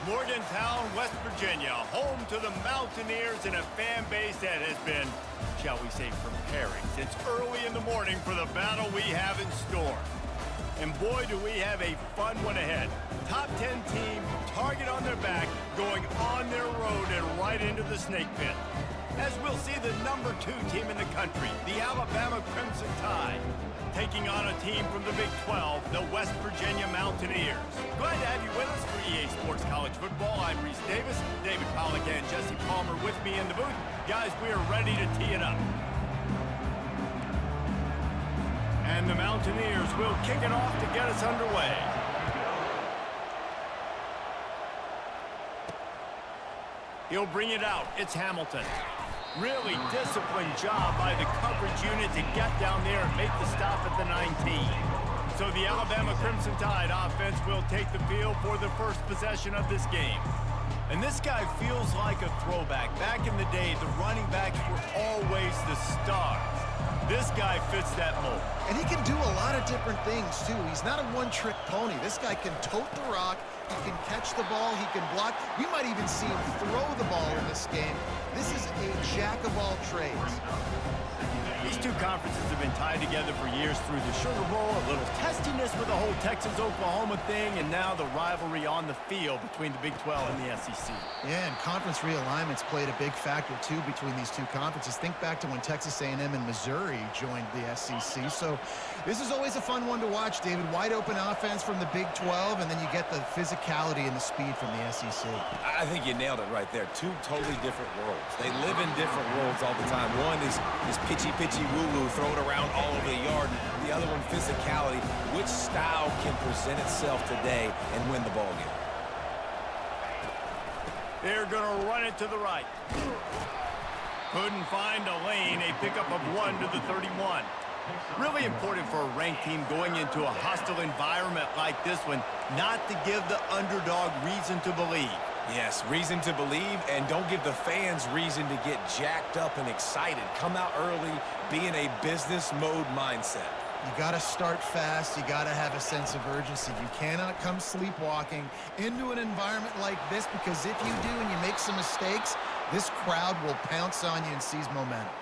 Morgantown, West Virginia, home to the Mountaineers and a fan base that has been, shall we say, preparing since early in the morning for the battle we have in store. And boy, do we have a fun one ahead. Top 10 team, target on their back, going on their road and right into the snake pit. As we'll see the number 2 team in the country, the Alabama Crimson Tide, taking on a team from the Big 12, the West Virginia Mountaineers. Glad to have you with us for EA Sports College Football. I'm Reese Davis, David Pollack and Jesse Palmer with me in the booth. Guys, we are ready to tee it up. And the Mountaineers will kick it off to get us underway. He'll bring it out. It's Hamilton. Really disciplined job by the coverage unit to get down there and make the stop at the 19. So the Alabama Crimson Tide offense will take the field for the first possession of this game. And this guy feels like a throwback. Back in the day, the running backs were always the stars. This guy fits that mold. And he can do a lot of different things, too. He's not a one-trick pony. This guy can tote the rock, he can catch the ball, he can block. We might even see him throw the ball in this game. This is a jack of all trades. These two conferences have been tied together for years through the Sugar Bowl, a little testiness with the whole Texas-Oklahoma thing, and now the rivalry on the field between the Big 12 and the SEC. Yeah, and conference realignments played a big factor, too, between these two conferences. Think back to when Texas A&M and Missouri joined the SEC. So this is always a fun one to watch, David. Wide open offense from the Big 12, and then you get the physicality and the speed from the SEC. I think you nailed it right there. Two totally different worlds. They live in different worlds all the time. One is pitchy woo-woo, throw it around all over the yard. The other one, physicality. Which style can present itself today and win the ball game? They're going to run it to the right. Couldn't find a lane. A pickup of 1 to the 31. Really important for a ranked team going into a hostile environment like this one, not to give the underdog reason to believe. Yes, reason to believe, and don't give the fans reason to get jacked up and excited. Come out early, be in a business mode mindset. You got to start fast. You got to have a sense of urgency. You cannot come sleepwalking into an environment like this, because if you do and you make some mistakes, this crowd will pounce on you and seize momentum.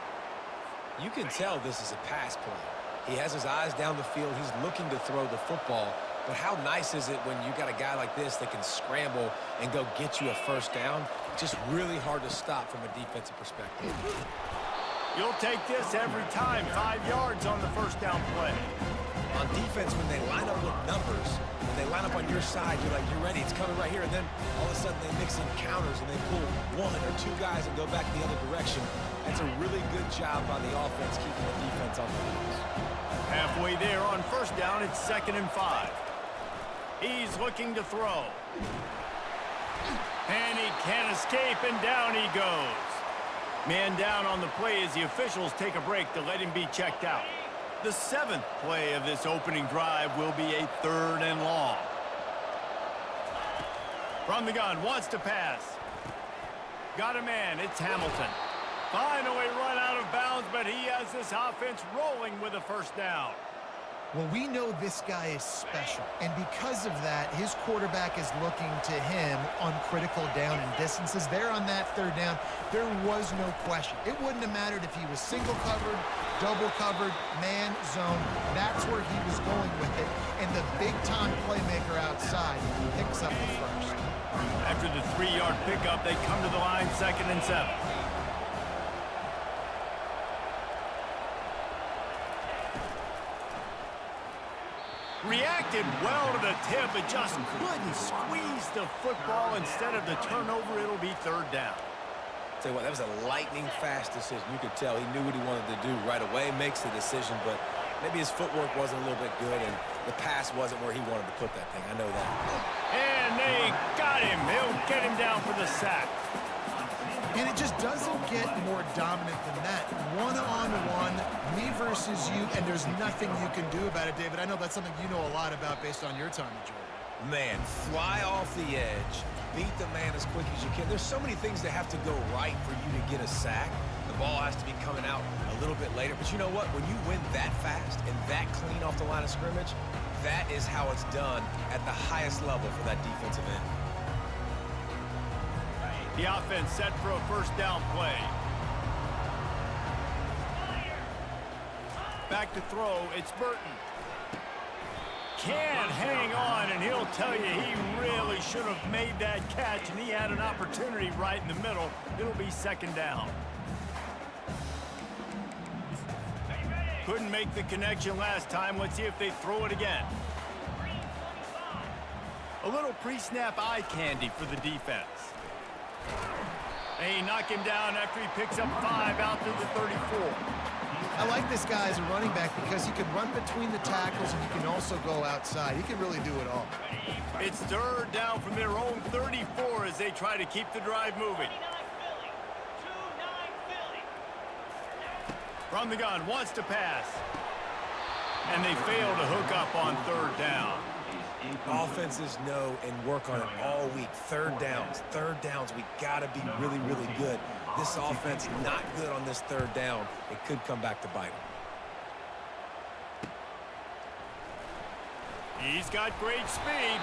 You can tell this is a pass play. He has his eyes down the field. He's looking to throw the football. But how nice is it when you got a guy like this that can scramble and go get you a first down? Just really hard to stop from a defensive perspective. You'll take this every time. 5 yards on the first down play. On defense, when they line up with numbers, when they line up on your side, you're like, you're ready, it's coming right here. And then all of a sudden they mix in counters and they pull 1 or 2 guys and go back the other direction. That's a really good job by the offense keeping the defense on the heels. Halfway there on first down, it's 2nd and 5. He's looking to throw. And he can't escape, and down he goes. Man down on the play as the officials take a break to let him be checked out. The 7th play of this opening drive will be a 3rd and long. From the gun, wants to pass. Got a man, it's Hamilton. Finally run out of bounds, but he has this offense rolling with a first down. Well, we know this guy is special, and because of that, his quarterback is looking to him on critical down and distances. There on that 3rd down, there was no question. It wouldn't have mattered if he was single covered, double covered, man, zone. That's where he was going with it, and the big-time playmaker outside picks up the first. After the 3-yard pickup, they come to the line, 2nd and 7. Reacted well to the tip, but just couldn't squeeze the football. Instead of the turnover, it'll be 3rd down. Tell you what, that was a lightning-fast decision. You could tell he knew what he wanted to do right away, makes the decision, but maybe his footwork wasn't a little bit good, and the pass wasn't where he wanted to put that thing. I know that. And they got him. He'll get him down for the sack. And it just doesn't get more dominant than that. One-on-one, me versus you, and there's nothing you can do about it, David. I know that's something you know a lot about based on your time in Georgia. Man, fly off the edge, beat the man as quick as you can. There's so many things that have to go right for you to get a sack. The ball has to be coming out a little bit later. But you know what? When you win that fast and that clean off the line of scrimmage, that is how it's done at the highest level for that defensive end. The offense set for a first down play. Back to throw, it's Burton. Can't hang on, and he'll tell you he really should have made that catch, and he had an opportunity right in the middle. It'll be second down. Couldn't make the connection last time. Let's see if they throw it again. A little pre-snap eye candy for the defense. They knock him down after he picks up 5 out to the 34. I like this guy as a running back because he can run between the tackles and he can also go outside. He can really do it all. It's third down from their own 34 as they try to keep the drive moving. From the gun, wants to pass. And they fail to hook up on third down. Offenses know and work on it all week. Third downs, we got to be really, really good. This offense not good on this third down. It could come back to bite them. He's got great speed.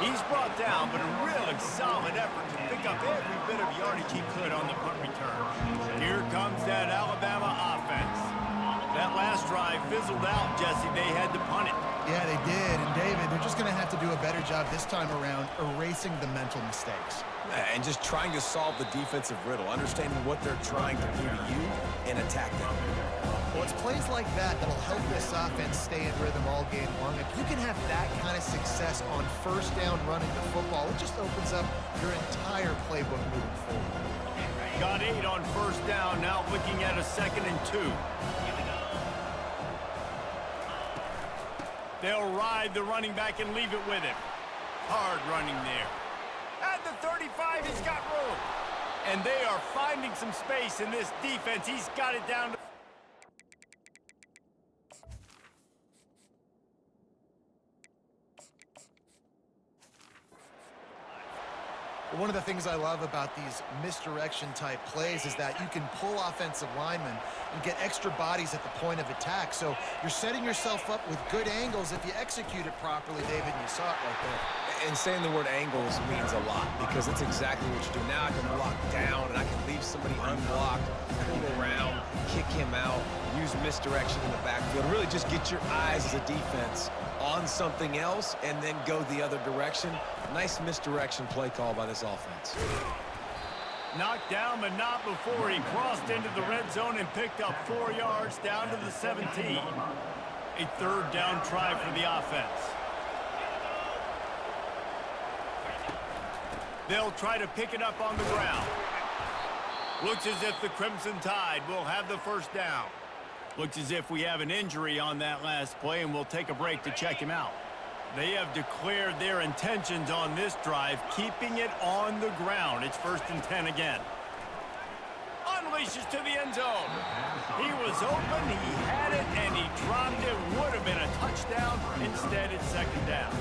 He's brought down, but a really solid effort to pick up every bit of yardage he could on the punt return. Here comes that Alabama offense. That last drive fizzled out, Jesse. They had to punt it. Yeah, they did. And, David, they're just going to have to do a better job this time around erasing the mental mistakes. And just trying to solve the defensive riddle, understanding what they're trying to do to you and attack them. Well, it's plays like that that'll help this offense stay in rhythm all game long. If you can have that kind of success on first down running the football, it just opens up your entire playbook moving forward. Got 8 on first down, now looking at a 2nd and 2. They'll ride the running back and leave it with him. Hard running there. At the 35, he's got room. And they are finding some space in this defense. He's got it down to... One of the things I love about these misdirection-type plays is that you can pull offensive linemen and get extra bodies at the point of attack. So you're setting yourself up with good angles if you execute it properly, David, and you saw it right there. And saying the word angles means a lot because it's exactly what you do. Now I can block down and I can leave somebody unblocked, pull around, kick him out, use misdirection in the backfield. Really just get your eyes as a defense on something else and then go the other direction. Nice misdirection play call by this offense. Knocked down, but not before he crossed into the red zone and picked up 4 yards down to the 17. A third down try for the offense. They'll try to pick it up on the ground. Looks as if the Crimson Tide will have the first down. Looks as if we have an injury on that last play, and we'll take a break to check him out. They have declared their intentions on this drive, keeping it on the ground. It's 1st and 10 again. Unleashes to the end zone. He was open, he had it, and he dropped it. Would have been a touchdown. Instead, it's 2nd down.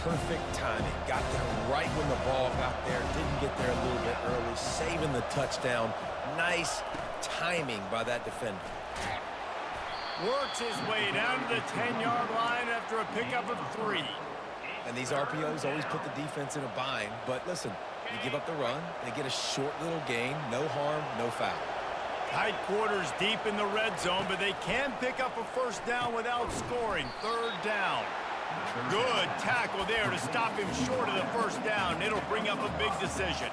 Perfect timing. Got there right when the ball got there. Didn't get there a little bit early. Saving the touchdown. Nice timing by that defender. Works his way down to the 10-yard line after a pickup of 3. And these RPOs always put the defense in a bind. But listen, you give up the run, they get a short little gain. No harm, no foul. Tight quarters deep in the red zone, but they can pick up a first down without scoring. 3rd down. Good tackle there to stop him short of the first down. It'll bring up a big decision.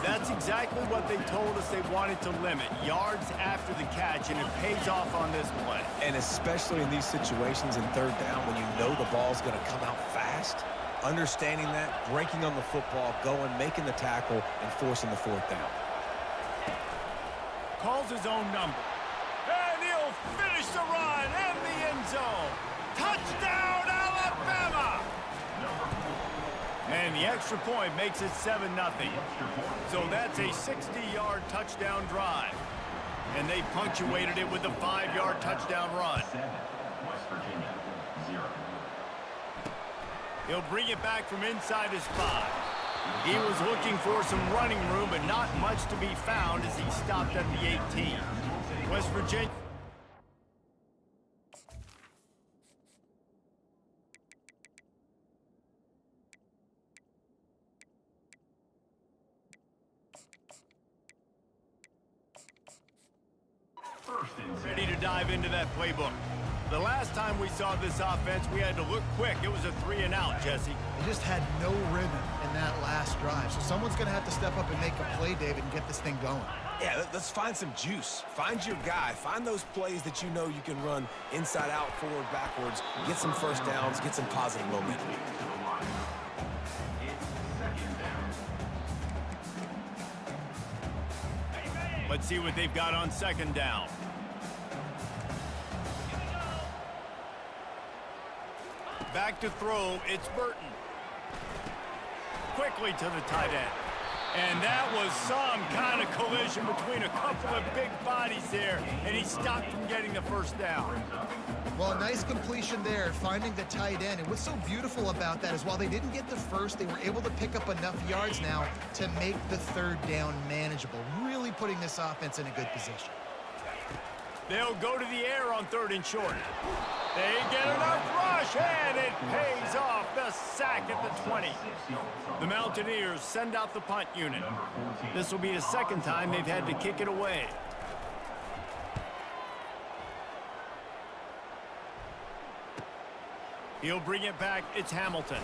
That's exactly what they told us they wanted to limit. Yards after the catch, and it pays off on this play. And especially in these situations in 3rd down when you know the ball's going to come out fast, understanding that, breaking on the football, going, making the tackle, and forcing the 4th down. Calls his own number. And he'll finish the run in the end zone. Touchdown, Alabama! And the extra point makes it 7-0. So that's a 60-yard touchdown drive. And they punctuated it with a 5-yard touchdown run. He'll bring it back from inside his 5. He was looking for some running room, but not much to be found as he stopped at the 18. West Virginia. Ready to dive into that playbook. The last time we saw this offense, we had to look quick. It was a 3-and-out, Jesse. They just had no rhythm in that last drive. So someone's going to have to step up and make a play, David, and get this thing going. Yeah, let's find some juice. Find your guy. Find those plays that you know you can run inside out, forward, backwards. Get some first downs. Get some positive momentum. Let's see what they've got on second down. Back to throw, it's Burton. Quickly to the tight end. And that was some kind of collision between a couple of big bodies there, and he stopped from getting the first down. Well, a nice completion there, finding the tight end. And what's so beautiful about that is while they didn't get the first, they were able to pick up enough yards now to make the third down manageable, really putting this offense in a good position. They'll go to the air on 3rd and short. They get enough rush, and it pays off. The sack at the 20. The Mountaineers send out the punt unit. This will be the second time they've had to kick it away. He'll bring it back. It's Hamilton.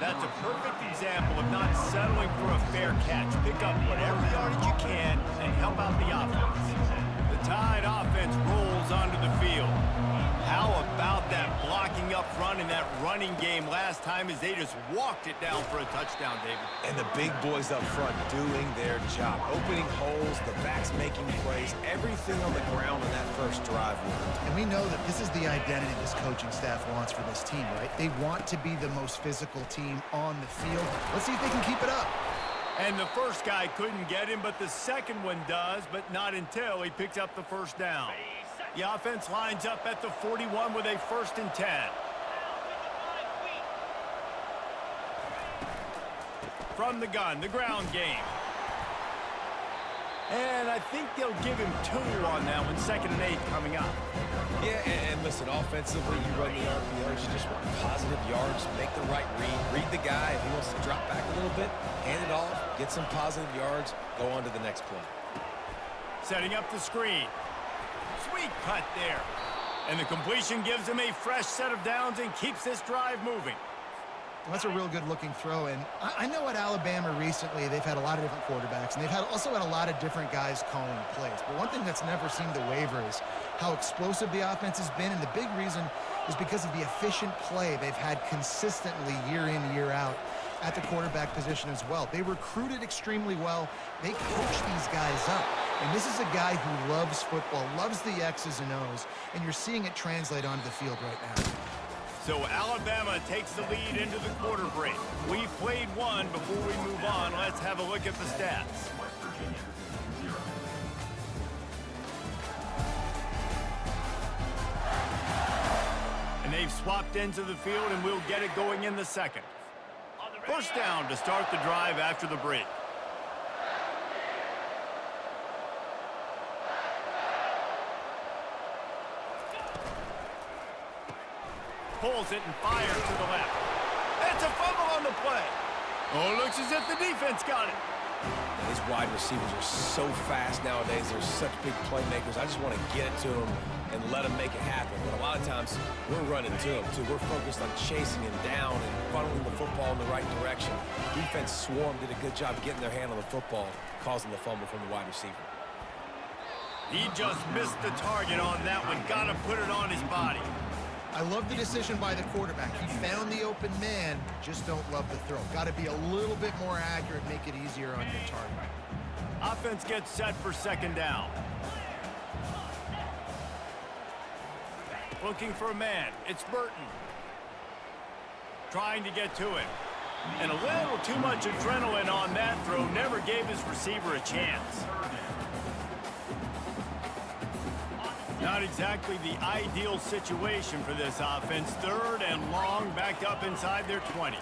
That's a perfect example of not settling for a fair catch. Pick up whatever yardage you can and help out the offense. The Tide offense rolls onto the field. How about that blocking up front in that running game last time as they just walked it down for a touchdown, David? And the big boys up front doing their job. Opening holes, the backs making plays, everything on the ground on that first drive worked. And we know that this is the identity this coaching staff wants for this team, right? They want to be the most physical team on the field. Let's see if they can keep it up. And the first guy couldn't get him, but the second one does, but not until he picks up the first down. The offense lines up at the 41 with a 1st and 10. From the gun, the ground game. And I think they'll give him 2 on that one, 2nd and 8 coming up. Yeah, and listen, offensively, you run the RPOs, you just want positive yards, make the right read the guy. If he wants to drop back a little bit, hand it off, get some positive yards, go on to the next play. Setting up the screen. Sweet cut there. And the completion gives him a fresh set of downs and keeps this drive moving. Well, that's a real good-looking throw. And I know at Alabama recently they've had a lot of different quarterbacks, and they've also had a lot of different guys calling plays. But one thing that's never seemed to waver is how explosive the offense has been, and the big reason is because of the efficient play they've had consistently year in, year out at the quarterback position as well. They recruited extremely well. They coach these guys up. And this is a guy who loves football, loves the X's and O's, and you're seeing it translate onto the field right now. So Alabama takes the lead into the quarter break. We've played one. Before we move on, let's have a look at the stats. And they've swapped ends of the field, and we'll get it going in the second. First down to start the drive after the break. Pulls it and fires to the left. It's a fumble on the play. Oh, looks as if the defense got it. These wide receivers are so fast nowadays. They're such big playmakers. I just want to get it to them and let them make it happen. But a lot of times, we're running to them, too. We're focused on chasing him down and funneling the football in the right direction. Defense swarm did a good job getting their hand on the football, causing the fumble from the wide receiver. He just missed the target on that one. Got to put it on his body. I love the decision by the quarterback. He found the open man, just don't love the throw. Got to be a little bit more accurate, make it easier on your target. Offense gets set for second down. Looking for a man. It's Burton. Trying to get to him. And a little too much adrenaline on that throw. Never gave his receiver a chance. Not exactly the ideal situation for this offense. 3rd and long, backed up inside their 20.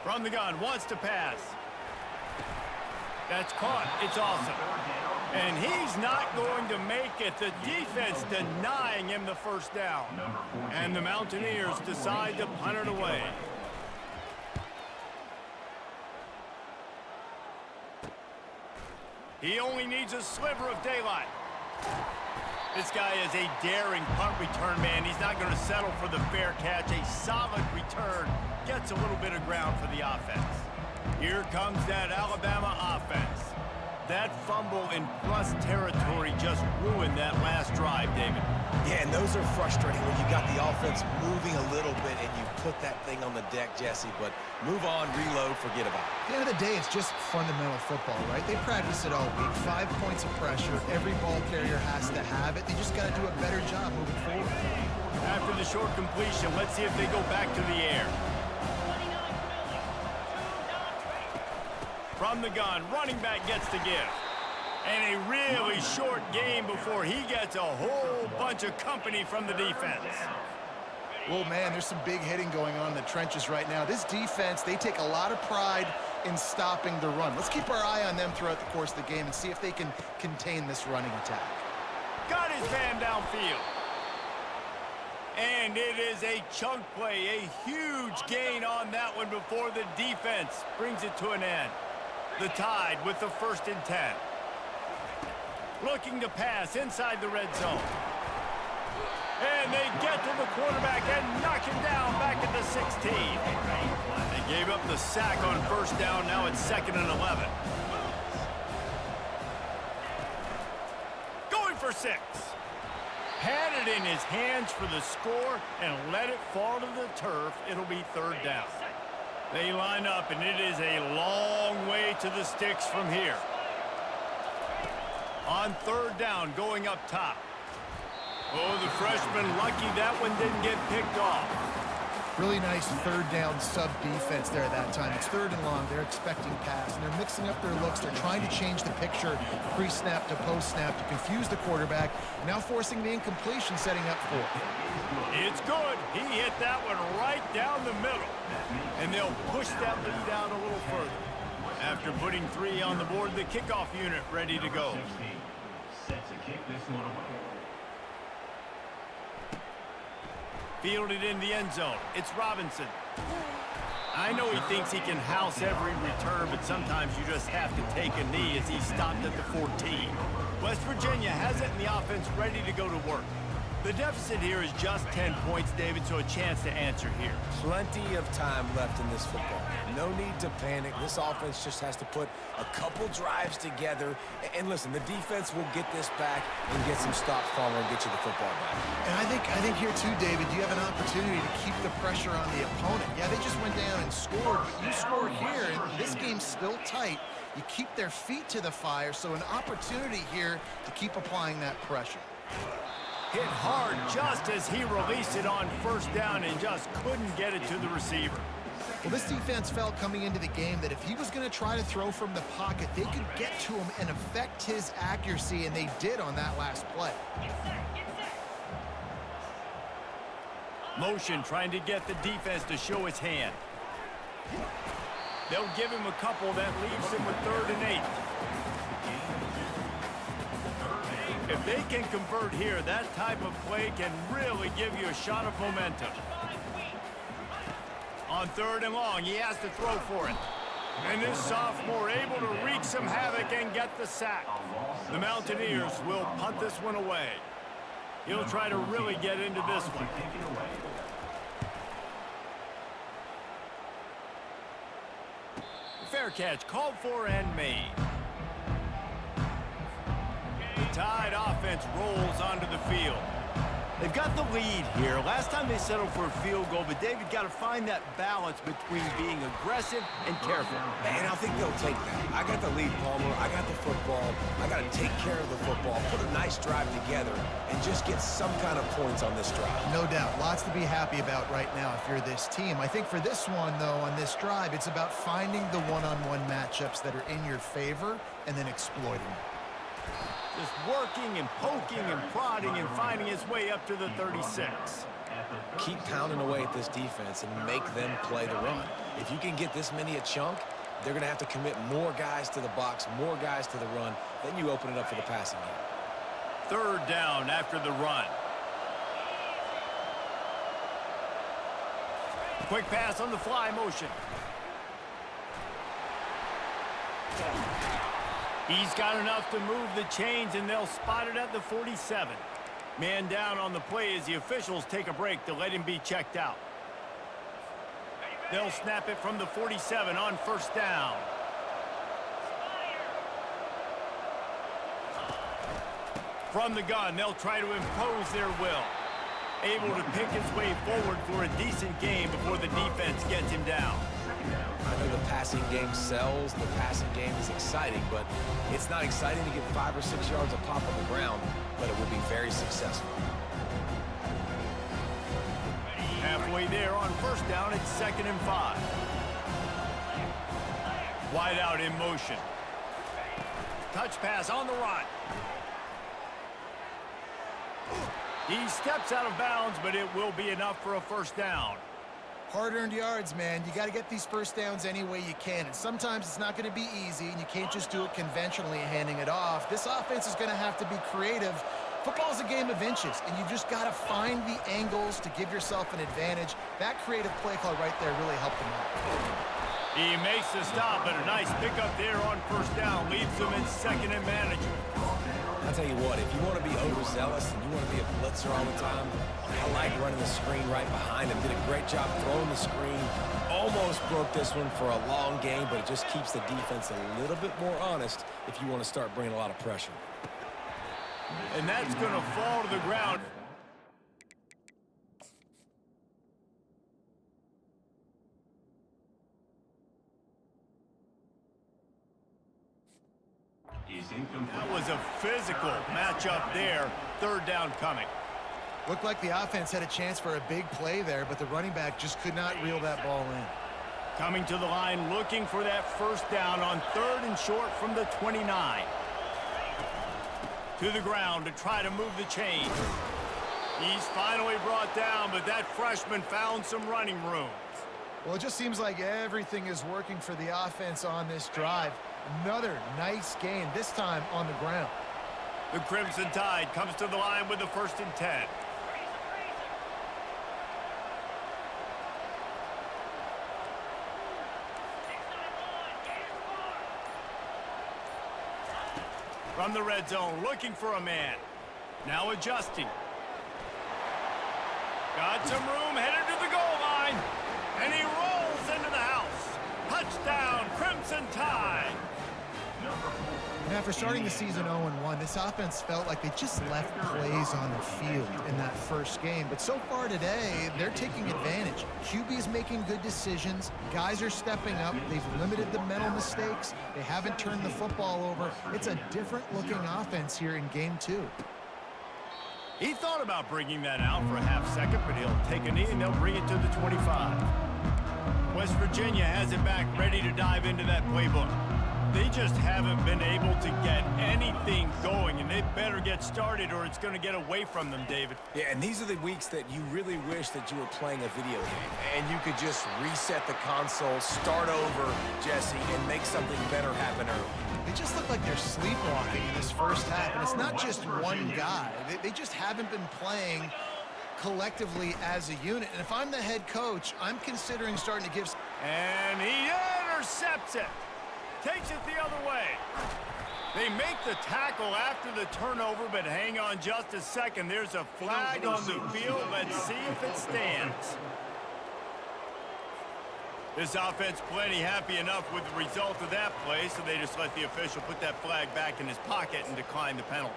From the gun, wants to pass. That's caught. It's awesome. And he's not going to make it. The defense denying him the first down. And the Mountaineers decide to punt it away. He only needs a sliver of daylight. This guy is a daring punt return man. He's not going to settle for the fair catch. A solid return gets a little bit of ground for the offense. Here comes that Alabama offense. That fumble in plus territory just ruined that last drive, David. Yeah, and those are frustrating when you got the offense moving a little bit and you put that thing on the deck, Jesse. But move on, reload, forget about it. At the end of the day, it's just fundamental football, right? They practice it all week. 5 points of pressure. Every ball carrier has to have it. They just got to do a better job moving forward. After the short completion, let's see if they go back to the air. From the gun, running back gets the give. And a really short game before he gets a whole bunch of company from the defense. Well, man, there's some big hitting going on in the trenches right now. This defense, they take a lot of pride in stopping the run. Let's keep our eye on them throughout the course of the game and see if they can contain this running attack. Got his man downfield. And it is a chunk play, a huge gain on that one before the defense brings it to an end. The Tide with the 1st and 10. Looking to pass inside the red zone. And they get to the quarterback and knock him down back at the 16. They gave up the sack on 1st down. Now it's 2nd and 11. Going for 6. Had it in his hands for the score and let it fall to the turf. It'll be 3rd down. They line up, and it is a long way to the sticks from here. On 3rd down, going up top. Oh, the freshman lucky that one didn't get picked off. Really nice 3rd down sub-defense there that time. It's 3rd and long. They're expecting pass, and they're mixing up their looks. They're trying to change the picture pre-snap to post-snap to confuse the quarterback, now forcing the incompletion, setting up 4th. It's good. He hit that one right down the middle. And they'll push that lead out a little further. After putting 3 on the board, the kickoff unit ready to go. Set to kick this one away. Fielded in the end zone. It's Robinson. I know he thinks he can house every return, but sometimes you just have to take a knee as he stopped at the 14. West Virginia has it in the offense ready to go to work. The deficit here is just 10 points, David, so a chance to answer here. Plenty of time left in this football game. No need to panic. This offense just has to put a couple drives together. And listen, the defense will get this back and get some stops following and get you the football back. And I think here too, David, you have an opportunity to keep the pressure on the opponent. Yeah, they just went down and scored, but you score here, and this game's still tight. You keep their feet to the fire, so an opportunity here to keep applying that pressure. Hit hard just as he released it on 1st down and just couldn't get it to the receiver. Well, this defense felt coming into the game that if he was going to try to throw from the pocket, they could get to him and affect his accuracy, and they did on that last play. Motion trying to get the defense to show its hand. They'll give him a couple that leaves him with 3rd and 8. If they can convert here, that type of play can really give you a shot of momentum. On 3rd and long, he has to throw for it. And this sophomore able to wreak some havoc and get the sack. The Mountaineers will punt this one away. He'll try to really get into this one. Fair catch called for and made. The Tide offense rolls onto the field. They've got the lead here. Last time they settled for a field goal, but David got to find that balance between being aggressive and careful. And I think they'll take that. I got the lead, Palmer. I got the football. I got to take care of the football, put a nice drive together, and just get some kind of points on this drive. No doubt. Lots to be happy about right now if you're this team. I think for this one, though, on this drive, it's about finding the one-on-one matchups that are in your favor and then exploiting them. Just working and poking and prodding and finding his way up to the 36. Keep pounding away at this defense and make them play the run. If you can get this many a chunk, they're going to have to commit more guys to the box, more guys to the run. Then you open it up for the passing game. 3rd down after the run. Quick pass on the fly motion. He's got enough to move the chains, and they'll spot it at the 47. Man down on the play as the officials take a break to let him be checked out. They'll snap it from the 47 on first down. From the gun, they'll try to impose their will. Able to pick his way forward for a decent game before the defense gets him down. I know the passing game sells, the passing game is exciting, but it's not exciting to get 5 or 6 yards a pop on the ground, but it will be very successful. Halfway there on first down, it's 2nd and 5. Wide out in motion. Touch pass on the run. He steps out of bounds, but it will be enough for a first down. Hard-earned yards, man. You got to get these first downs any way you can. And sometimes it's not going to be easy, and you can't just do it conventionally handing it off. This offense is going to have to be creative. Football's a game of inches, and you've just got to find the angles to give yourself an advantage. That creative play call right there really helped them out. He makes the stop, but a nice pickup there on first down. Leaves them in 2nd and management. I'll tell you what, if you want to be overzealous and you want to be a blitzer all the time, I like running the screen right behind him. Did a great job throwing the screen. Almost broke this one for a long game, but it just keeps the defense a little bit more honest if you want to start bringing a lot of pressure. And that's going to fall to the ground. That was a physical matchup there. 3rd down coming. Looked like the offense had a chance for a big play there, but the running back just could not reel that ball in. Coming to the line, looking for that first down on 3rd and short from the 29. To the ground to try to move the chain. He's finally brought down, but that freshman found some running room. Well, it just seems like everything is working for the offense on this drive. Another nice gain, this time on the ground. The Crimson Tide comes to the line with the 1st and 10. From the red zone, looking for a man. Now adjusting. Got some room, headed to the goal line. And he rolls into the house. Touchdown, Crimson Tide. And after starting the season 0-1, this offense felt like they just left plays on the field in that first game. But so far today, they're taking advantage. QB's making good decisions. Guys are stepping up. They've limited the mental mistakes. They haven't turned the football over. It's a different-looking offense here in Game 2. He thought about bringing that out for a half second, but he'll take a knee and they'll bring it to the 25. West Virginia has it back, ready to dive into that playbook. They just haven't been able to get anything going, and they better get started or it's going to get away from them, David. Yeah, and these are the weeks that you really wish that you were playing a video game and you could just reset the console, start over, Jesse, and make something better happen early. They just look like they're sleepwalking in this first half, and it's not just one guy. They just haven't been playing collectively as a unit. And if I'm the head coach, I'm considering starting to give... And he intercepts it. Takes it the other way. They make the tackle after the turnover, but hang on just a second. There's a flag on the field. Let's see if it stands. This offense plenty happy enough with the result of that play, so they just let the official put that flag back in his pocket and decline the penalty.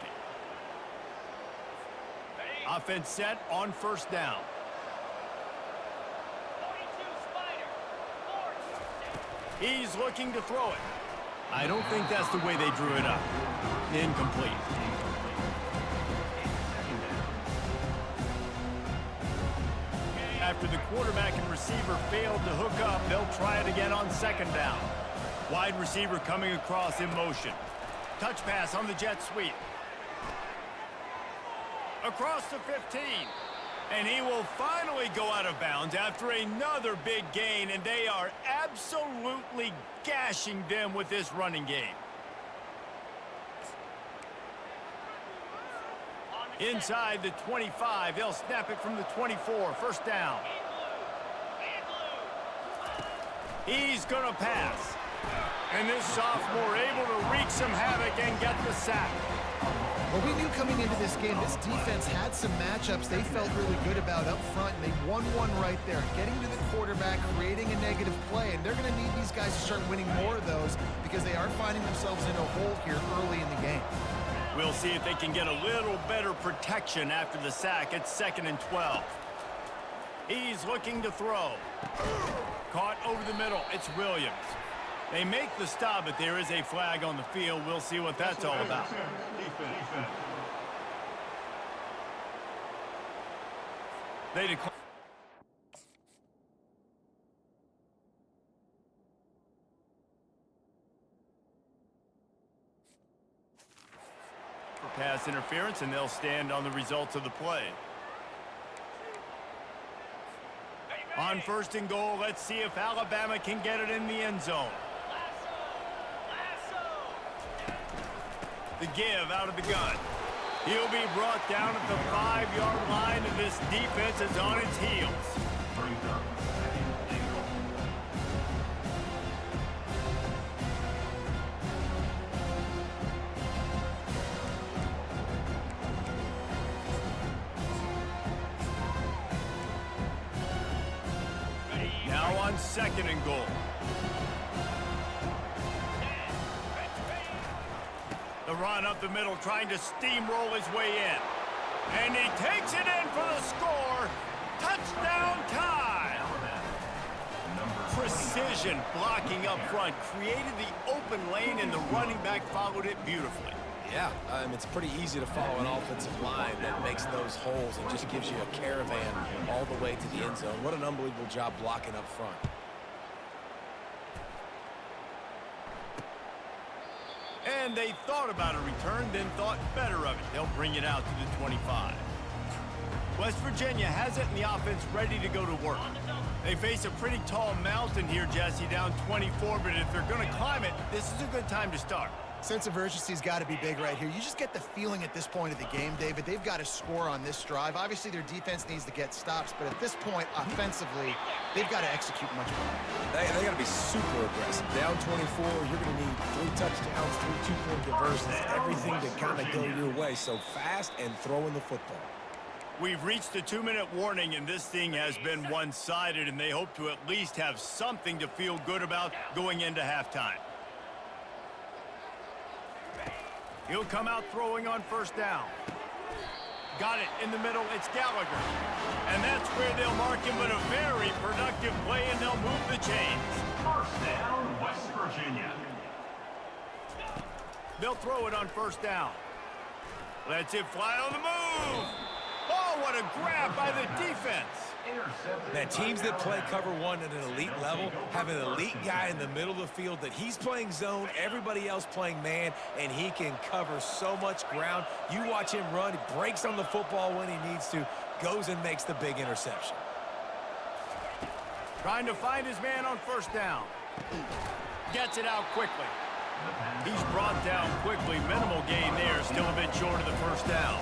Offense set on first down. He's looking to throw it. I don't think that's the way they drew it up. Incomplete. After the quarterback and receiver failed to hook up, they'll try it again on second down. Wide receiver coming across in motion. Touch pass on the jet sweep. Across the 15. And he will finally go out of bounds after another big gain, and they are absolutely gashing them with this running game. Inside the 25, they'll snap it from the 24, first down. He's gonna pass. And this sophomore able to wreak some havoc and get the sack. Well, we knew coming into this game, this defense had some matchups they felt really good about up front, and they won one right there, getting to the quarterback, creating a negative play, and they're going to need these guys to start winning more of those because they are finding themselves in a hole here early in the game. We'll see if they can get a little better protection after the sack. It's 2nd and 12. He's looking to throw. Caught over the middle. It's Williams. They make the stop, but there is a flag on the field. We'll see what that's all about. They declare. For pass interference, and they'll stand on the results of the play. On 1st and goal, let's see if Alabama can get it in the end zone. The give out of the gun. He'll be brought down at the 5-yard line, and this defense is on its heels. Now on 2nd and goal. The run up the middle, trying to steamroll his way in. And he takes it in for the score. Touchdown time! Precision blocking up front, created the open lane, and the running back followed it beautifully. Yeah, it's pretty easy to follow an offensive line that makes those holes and just gives you a caravan all the way to the end zone. What an unbelievable job blocking up front. And they thought about a return, then thought better of it. They'll bring it out to the 25. West Virginia has it, and the offense ready to go to work. They face a pretty tall mountain here, Jesse, down 24, but if they're going to climb it, this is a good time to start. Sense of urgency's got to be big right here. You just get the feeling at this point of the game, David, they've got to score on this drive. Obviously, their defense needs to get stops, but at this point, offensively, they've got to execute much better. They got to be super aggressive. Down 24, you're going to need 3 touchdowns, 3 two-point conversions, everything to kind of go your way. So fast and throwing the football. We've reached the 2-minute warning, and this thing has been one-sided, and they hope to at least have something to feel good about going into halftime. He'll come out throwing on 1st down. Got it in the middle. It's Gallagher. And that's where they'll mark him with a very productive play, and they'll move the chains. 1st down, West Virginia. They'll throw it on 1st down. Lets it fly on the move. Oh, what a grab by the defense. Man, teams that play cover one at an elite level have an elite guy in the middle of the field that he's playing zone, everybody else playing man, and he can cover so much ground. You watch him run, he breaks on the football when he needs to, goes and makes the big interception. Trying to find his man on 1st down. Gets it out quickly. He's brought down quickly. Minimal gain there, still a bit short of the 1st down.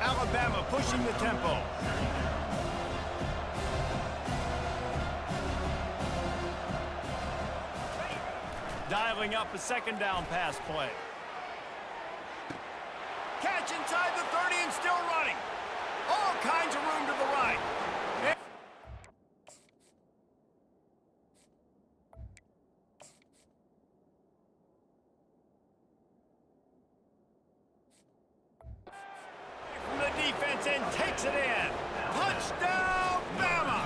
Alabama pushing the tempo. Dialing up a 2nd down pass play. Catch inside the 30 and still running. All kinds of room to the right. From the defense and takes it in. Touchdown, Bama!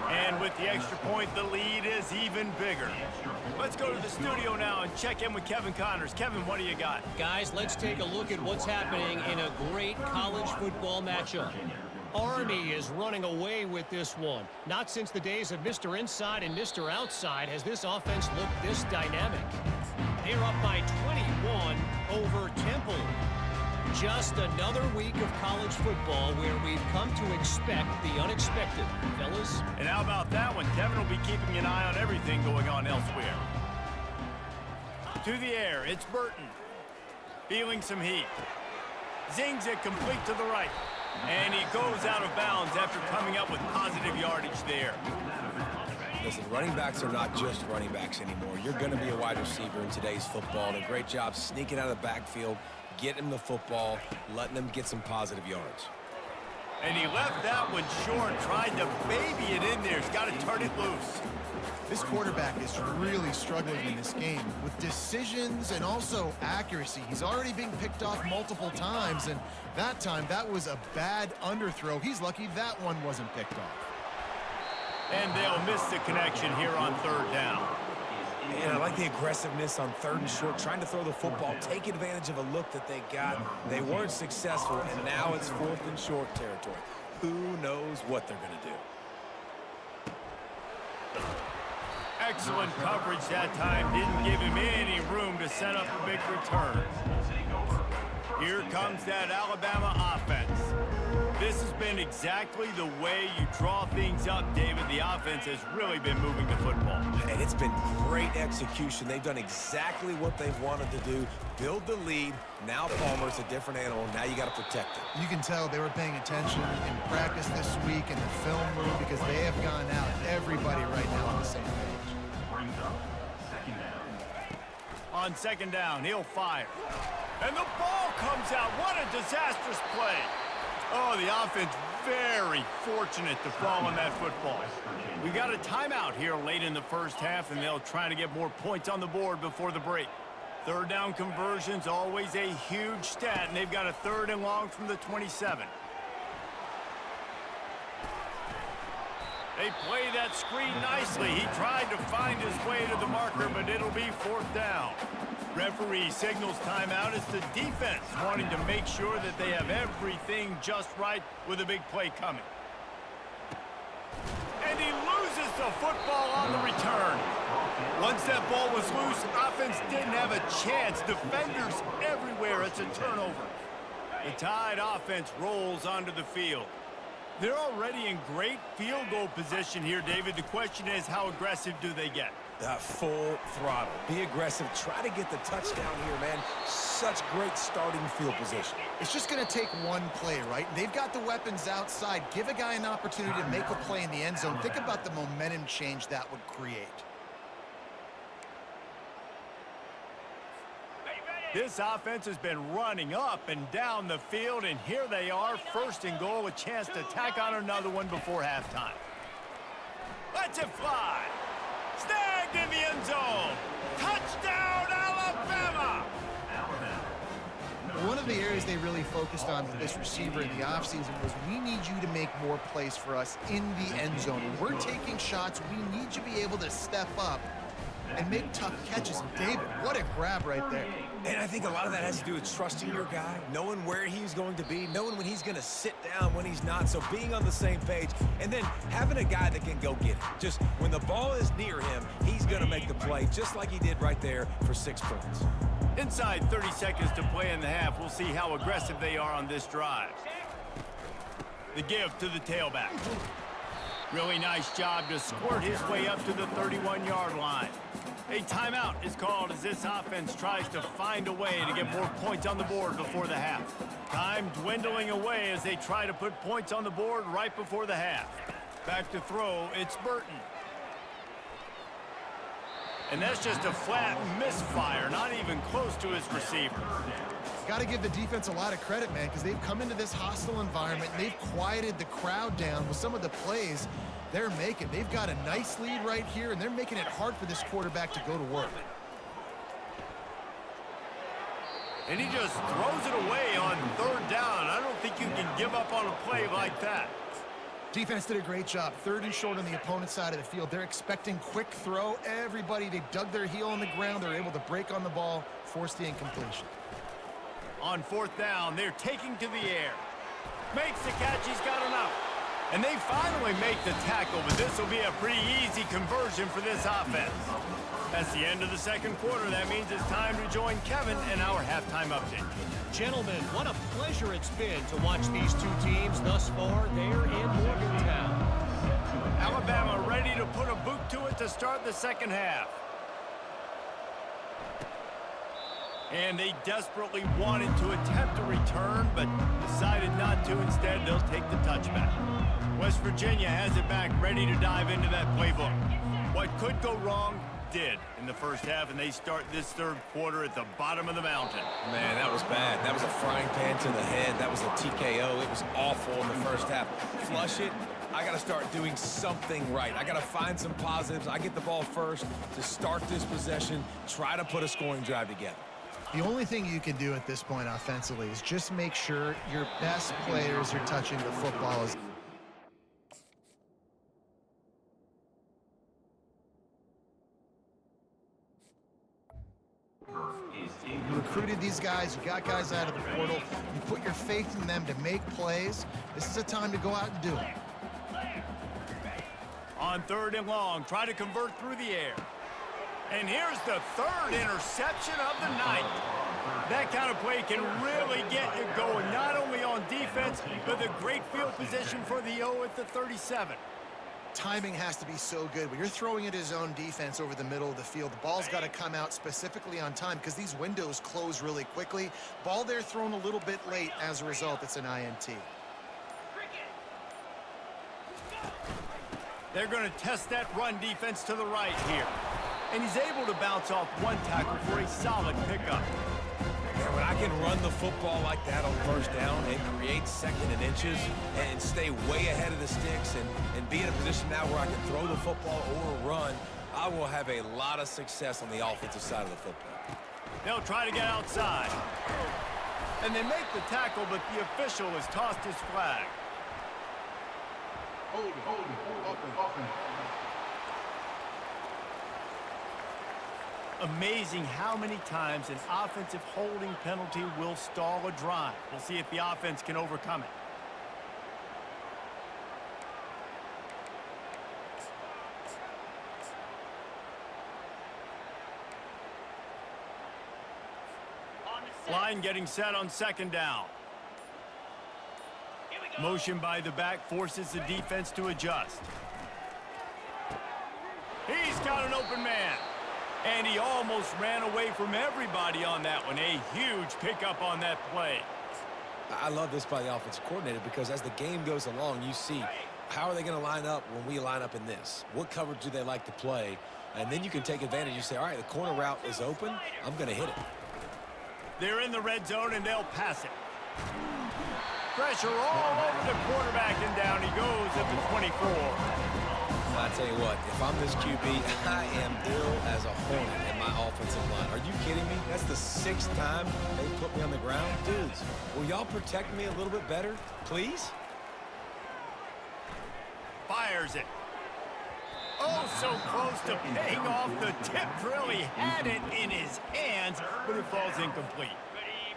And with the extra point, the lead is even bigger. Let's go to the studio now and check in with Kevin Connors. Kevin, what do you got? Guys, let's take a look at what's happening in a great college football matchup. Army is running away with this one. Not since the days of Mr. Inside and Mr. Outside has this offense looked this dynamic. They're up by 21 over Temple. Just another week of college football where we've come to expect the unexpected, fellas. And how about that one? Kevin will be keeping an eye on everything going on elsewhere. To the air, it's Burton. Feeling some heat. Zings it complete to the right. And he goes out of bounds after coming up with positive yardage there. Listen, running backs are not just running backs anymore. You're going to be a wide receiver in today's football. And a great job sneaking out of the backfield, getting them the football, letting them get some positive yards. And he left that one short, tried to baby it in there. He's got to turn it loose. This quarterback is really struggling in this game with decisions and also accuracy. He's already being picked off multiple times, and that time, that was a bad underthrow. He's lucky that one wasn't picked off. And they'll miss the connection here on third down. And I like the aggressiveness on third and short, trying to throw the football, take advantage of a look that they got. They weren't successful, and now it's fourth and short territory. Who knows what they're going to do? Excellent coverage that time. Didn't give him any room to set up a big return. Here comes that Alabama offense. This has been exactly the way you draw things up, David. The offense has really been moving the football. And it's been great execution. They've done exactly what they've wanted to do. Build the lead. Now Palmer's a different animal. Now you got to protect it. You can tell they were paying attention in practice this week in the film room because they have gone out, everybody right now on the same page. On second down, he'll fire. And the ball comes out. What a disastrous play. Oh, the offense very fortunate to fall on that football. We got a timeout here late in the first half, and they'll try to get more points on the board before the break. Third down conversion's always a huge stat, and they've got a third and long from the 27. They play that screen nicely. He tried to find his way to the marker, but it'll be fourth down. Referee signals timeout. It's the defense wanting to make sure that they have everything just right with a big play coming. And he loses the football on the return. Once that ball was loose, offense didn't have a chance. Defenders everywhere. It's a turnover. The Tide offense rolls onto the field. They're already in great field goal position here, David. The question is, how aggressive do they get? Full throttle. Be aggressive. Try to get the touchdown here, man. Such great starting field position. It's just going to take one play, right? They've got the weapons outside. Give a guy an opportunity to make a play in the end zone. Think about the momentum change that would create. This offense has been running up and down the field, and here they are, first and goal, a chance to tack on another one before halftime. Let's it fly. Snagged in the end zone. Touchdown, Alabama! One of the areas they really focused on with this receiver in the offseason was we need you to make more plays for us in the end zone. When we're taking shots, we need you to be able to step up and make tough catches. David, what a grab right there. And I think a lot of that has to do with trusting your guy, knowing where he's going to be, knowing when he's going to sit down, when he's not. So being on the same page, and then having a guy that can go get it. Just when the ball is near him, he's going to make the play, just like he did right there for 6 points. Inside 30 seconds to play in the half. We'll see how aggressive they are on this drive. The give to the tailback. Really nice job to squirt his way up to the 31-yard line. A timeout is called as this offense tries to find a way to get more points on the board before the half. Time dwindling away as they try to put points on the board right before the half. Back to throw, it's Burton. And that's just a flat misfire, not even close to his receiver. Got to give the defense a lot of credit, man, because they've come into this hostile environment and they've quieted the crowd down with some of the plays they're making. They've got a nice lead right here, and they're making it hard for this quarterback to go to work. And he just throws it away on third down. I don't think you can give up on a play like that. Defense did a great job. Third and short on the opponent's side of the field. They're expecting quick throw. Everybody, they dug their heel on the ground. They're able to break on the ball, force the incompletion. On fourth down, they're taking to the air. Makes the catch, he's got enough. And they finally make the tackle, but this will be a pretty easy conversion for this offense. That's the end of the second quarter. That means it's time to join Kevin in our halftime update. Gentlemen, what a pleasure it's been to watch these two teams thus far there in Morgantown. Alabama ready to put a boot to it to start the second half. And they desperately wanted to attempt a return, but decided not to. Instead, they'll take the touchback. West Virginia has it back, ready to dive into that playbook. What could go wrong did in the first half, and they start this third quarter at the bottom of the mountain. Man, that was bad. That was a frying pan to the head. That was a TKO. It was awful in the first half. Flush it. I got to start doing something right. I got to find some positives. I get the ball first to start this possession, try to put a scoring drive together. The only thing you can do at this point offensively is just make sure your best players are touching the football. You recruited these guys, you got guys out of the portal, you put your faith in them to make plays. This is a time to go out and do it. On 3rd and long, try to convert through the air. And here's the 3rd interception of the night. That kind of play can really get you going, not only on defense, but the great field position for the O at the 37. Timing has to be so good. When you're throwing at his own defense over the middle of the field, the ball's got to come out specifically on time because these windows close really quickly. Ball there thrown a little bit late. As a result, it's an INT. They're going to test that run defense to the right here. And he's able to bounce off one tackle for a solid pickup. And when I can run the football like that on first down and create 2nd and inches and stay way ahead of the sticks and be in a position now where I can throw the football or run, I will have a lot of success on the offensive side of the football. They'll try to get outside. And they make the tackle, but the official has tossed his flag. Hold it. Amazing how many times an offensive holding penalty will stall a drive. We'll see if the offense can overcome it. Line getting set on 2nd down. Motion by the back forces the defense to adjust. He's got an open man. And he almost ran away from everybody on that one. A huge pickup on that play. I love this by the offensive coordinator because as the game goes along, you see how are they going to line up when we line up in this? What coverage do they like to play? And then you can take advantage. You say, all right, the corner route is open. I'm going to hit it. They're in the red zone, and they'll pass it. Pressure all over the quarterback, and down he goes at the 24. I tell you what, if I'm this QB, I am ill as a hornet in my offensive line. Are you kidding me? That's the 6th time they put me on the ground. Dudes, will y'all protect me a little bit better, please? Fires it. Oh, so close to paying off the tip drill. He had it in his hands, but it falls incomplete.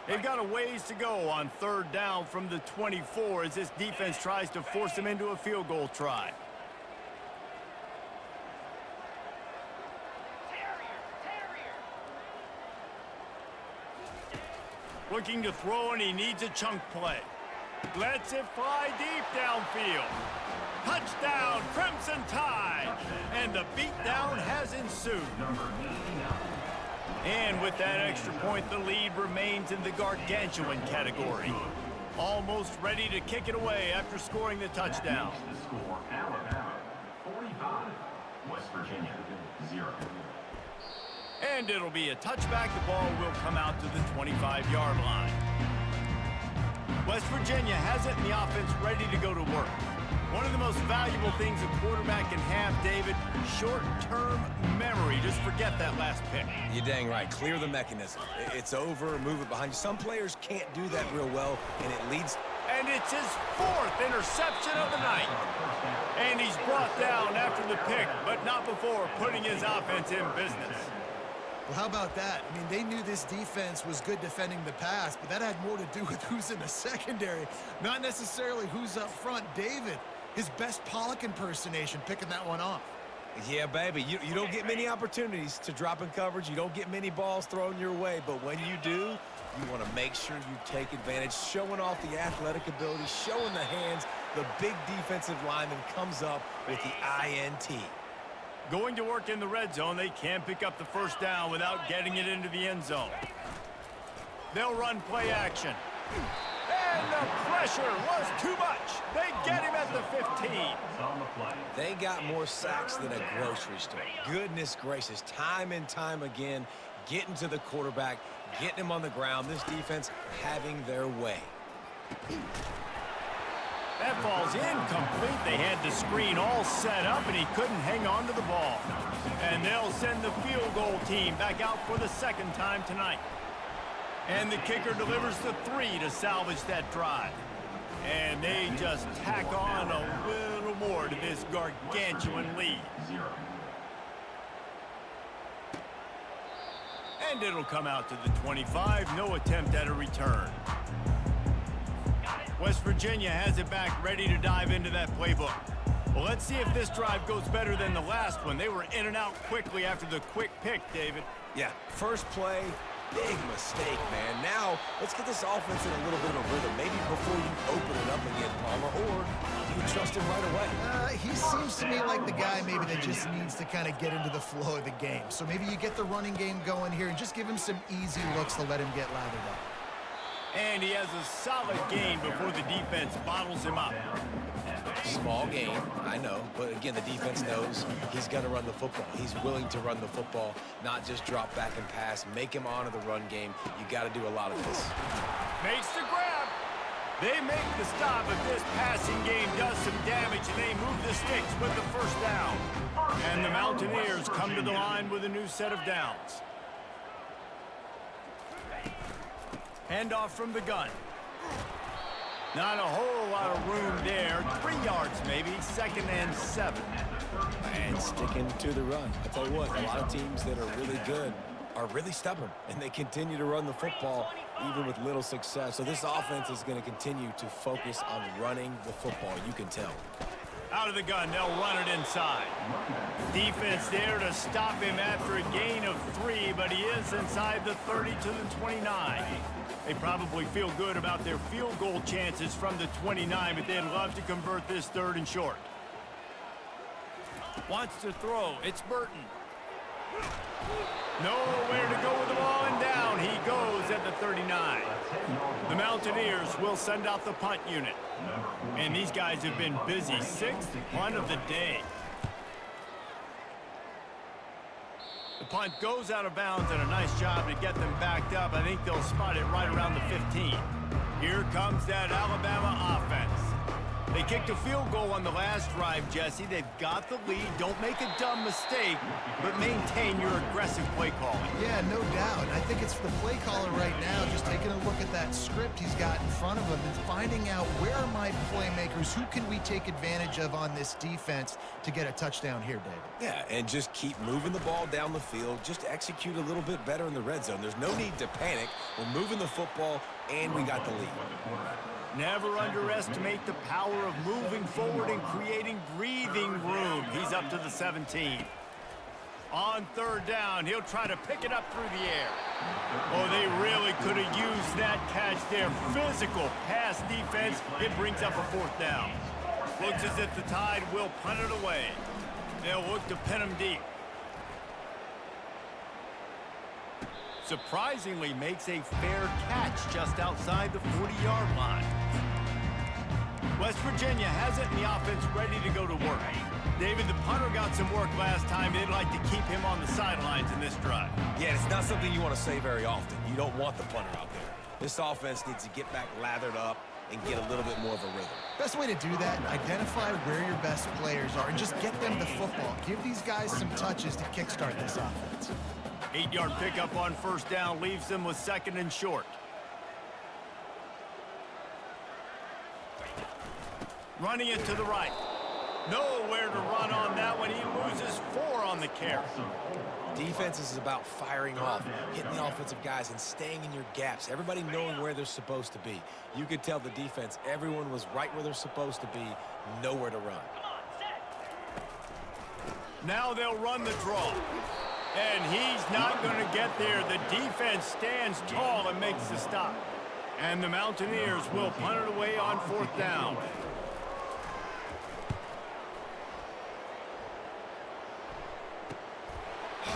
They've got a ways to go on 3rd down from the 24 as this defense tries to force them into a field goal try. Looking to throw, and he needs a chunk play. Lets it fly deep downfield. Touchdown, Crimson Tide. And the beatdown has ensued. And with that extra point, the lead remains in the gargantuan category. Almost ready to kick it away after scoring the touchdown. The score, Alabama 45, West Virginia 0. And it'll be a touchback. The ball will come out to the 25-yard line. West Virginia has it, and the offense ready to go to work. One of the most valuable things a quarterback can have, David, short-term memory. Just forget that last pick. You're dang right. Clear the mechanism. It's over. Move it behind you. Some players can't do that real well, and it leads. And it's his 4th interception of the night. And he's brought down after the pick, but not before putting his offense in business. Well, how about that? I mean, they knew this defense was good defending the pass, but that had more to do with who's in the secondary, not necessarily who's up front. David, his best Pollock impersonation, picking that one off. Yeah, baby. You don't get many opportunities to drop in coverage. You don't get many balls thrown your way, but when you do, you want to make sure you take advantage, showing off the athletic ability, showing the hands. The big defensive lineman comes up with the INT. Going to work in the red zone, they can't pick up the 1st down without getting it into the end zone. They'll run play action. And the play pressure was too much. They get him at the 15. They got more sacks than a grocery store. Goodness gracious, time and time again, getting to the quarterback, getting him on the ground. This defense having their way. That ball's incomplete. They had the screen all set up, and he couldn't hang on to the ball. And they'll send the field goal team back out for the second time tonight. And the kicker delivers the 3 to salvage that drive. And they just tack on a little more to this gargantuan lead. And it'll come out to the 25. No attempt at a return. West Virginia has it back, ready to dive into that playbook. Well, let's see if this drive goes better than the last one. They were in and out quickly after the quick pick, David. Yeah, first play, big mistake, man. Now, let's get this offense in a little bit of a rhythm. Maybe before you open it up again, Palmer, or you trust him right away. He seems to me like the guy maybe that just needs to kind of get into the flow of the game. So maybe you get the running game going here and just give him some easy looks to let him get lathered up. And he has a solid gain before the defense bottles him up. Small game, I know, but again, the defense knows he's going to run the football. He's willing to run the football, not just drop back and pass, make him honor the run game. You got to do a lot of this. Makes the grab. They make the stop, but this passing game does some damage, and they move the sticks with the first down. And the Mountaineers come to the line with a new set of downs. Handoff from the gun. Not a whole lot of room there. 3 yards maybe, 2nd and 7. And sticking to the run. I tell you what, a lot of teams that are really good are really stubborn, and they continue to run the football even with little success. So this offense is going to continue to focus on running the football, you can tell. Out of the gun, they'll run it inside. Defense there to stop him after a gain of 3, but he is inside the 30 to the 29. They probably feel good about their field goal chances from the 29, but they'd love to convert this 3rd and short. Wants to throw. It's Burton. Nowhere to go with the ball, and down he goes at the 39. The Mountaineers will send out the punt unit. And these guys have been busy. 6th punt of the day. The punt goes out of bounds, and a nice job to get them backed up. I think they'll spot it right around the 15. Here comes that Alabama offense. They kicked a field goal on the last drive, Jesse. They've got the lead. Don't make a dumb mistake, but maintain your aggressive play calling. Yeah, no doubt. I think it's the play caller right now just taking a look at that script he's got in front of him and finding out where are my playmakers, who can we take advantage of on this defense to get a touchdown here, David. Yeah, and just keep moving the ball down the field. Just execute a little bit better in the red zone. There's no need to panic. We're moving the football, and we got the lead. Never underestimate the power of moving forward and creating breathing room. He's up to the 17. On 3rd down, he'll try to pick it up through the air. Oh, they really could have used that catch there. Physical pass defense. It brings up a 4th down. Looks as if the Tide will punt it away. They'll look to pin him deep. Surprisingly makes a fair catch just outside the 40-yard line. West Virginia has it, and the offense ready to go to work. David, the punter got some work last time. They'd like to keep him on the sidelines in this drive. Yeah, it's not something you want to say very often. You don't want the punter out there. This offense needs to get back lathered up and get a little bit more of a rhythm. Best way to do that, identify where your best players are and just get them the football. Give these guys some touches to kickstart this offense. 8-yard pickup on 1st down leaves them with 2nd and short. Running it to the right. Nowhere to run on that one. He loses 4 on the carry. Defense is about firing off, hitting the offensive guys, and staying in your gaps. Everybody knowing where they're supposed to be. You could tell the defense, everyone was right where they're supposed to be, nowhere to run. Now they'll run the draw. And he's not going to get there. The defense stands tall and makes the stop. And the Mountaineers will punt it away on 4th down.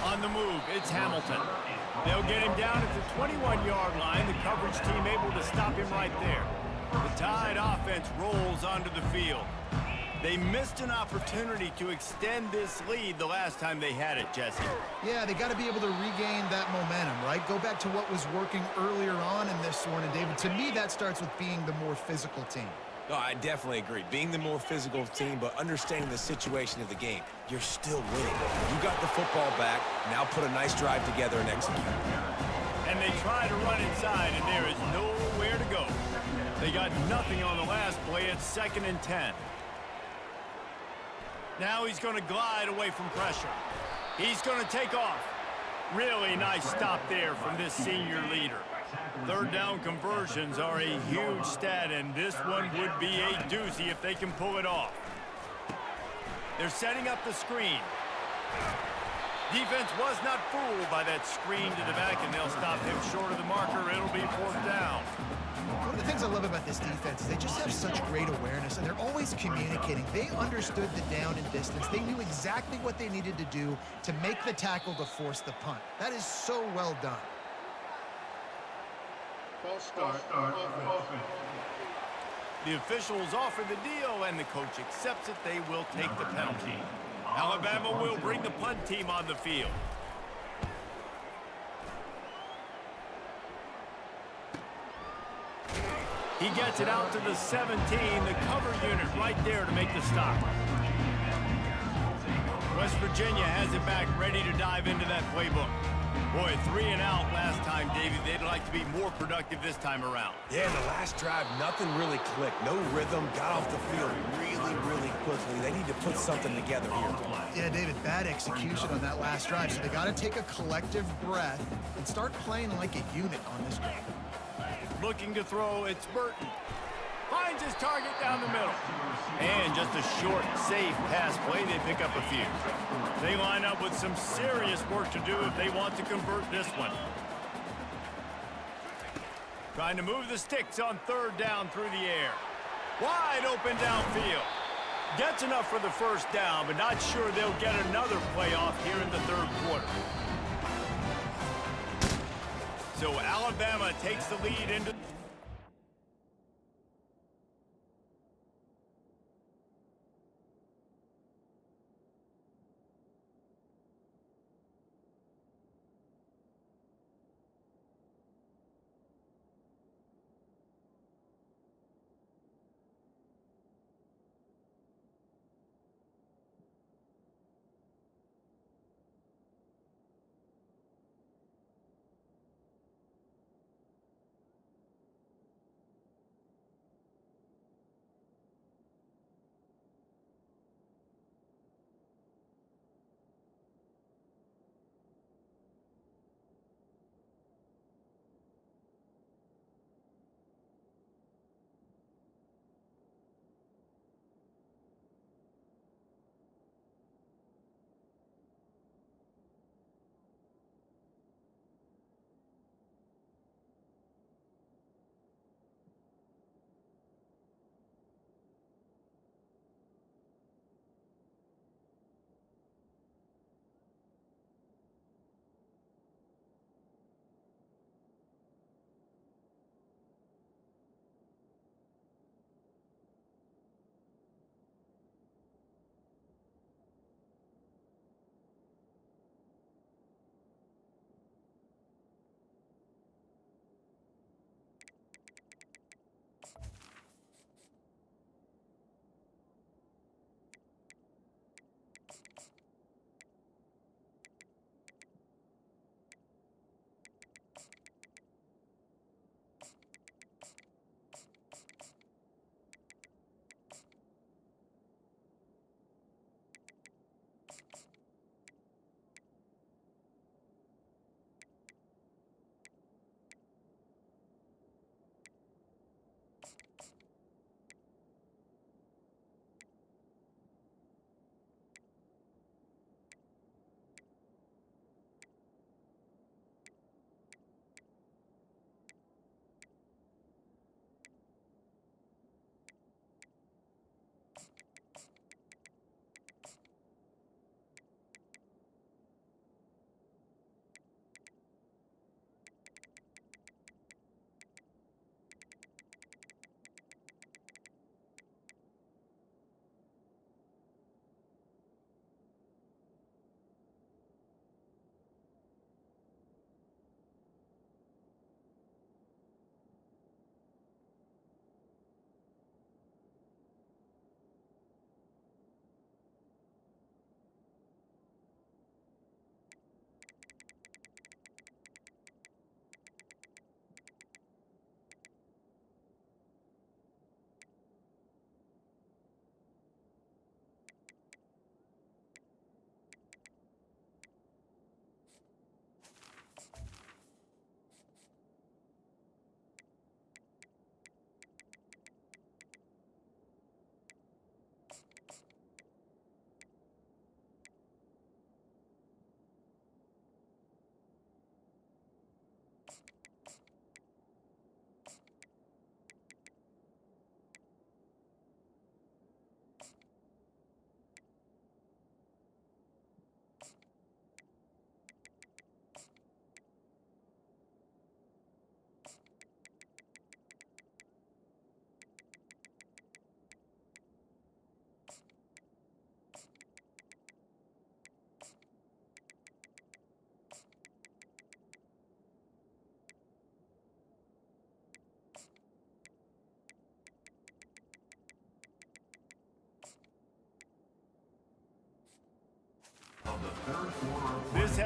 On the move, it's Hamilton. They'll get him down at the 21-yard line. The coverage team able to stop him right there. The Tide offense rolls onto the field. They missed an opportunity to extend this lead the last time they had it, Jesse. Yeah, they got to be able to regain that momentum, right? Go back to what was working earlier on in this one. And, David, to me, that starts with being the more physical team. No, I definitely agree. Being the more physical team, but understanding the situation of the game. You're still winning. You got the football back. Now put a nice drive together and execute. And they try to run inside, and there is nowhere to go. They got nothing on the last play. It's 2nd and 10. Now he's going to glide away from pressure. He's going to take off. Really nice stop there from this senior leader. 3rd down conversions are a huge stat, and this one would be a doozy if they can pull it off. They're setting up the screen. Defense was not fooled by that screen to the back, and they'll stop him short of the marker. It'll be 4th down. One of the things I love about this defense is they just have such great awareness, and they're always communicating. They understood the down and distance. They knew exactly what they needed to do to make the tackle to force the punt. That is so well done. False start. The officials offer the deal, and the coach accepts it. They will take the penalty. Alabama will bring the punt team on the field. He gets it out to the 17, the cover unit right there to make the stop. West Virginia has it back, ready to dive into that playbook. Boy, 3 and out last time, Davey. They'd like to be more productive this time around. Yeah, the last drive, nothing really clicked. No rhythm, got off the field really quickly. They need to put something together here. Yeah, David, bad execution on that last drive, so they got to take a collective breath and start playing like a unit on this drive. Looking to throw, it's Burton. Finds his target down the middle. And just a short, safe pass play, they pick up a few. They line up with some serious work to do if they want to convert this one. Trying to move the sticks on 3rd down through the air. Wide open downfield. Gets enough for the 1st down, but not sure they'll get another playoff here in the 3rd quarter. So Alabama takes the lead into...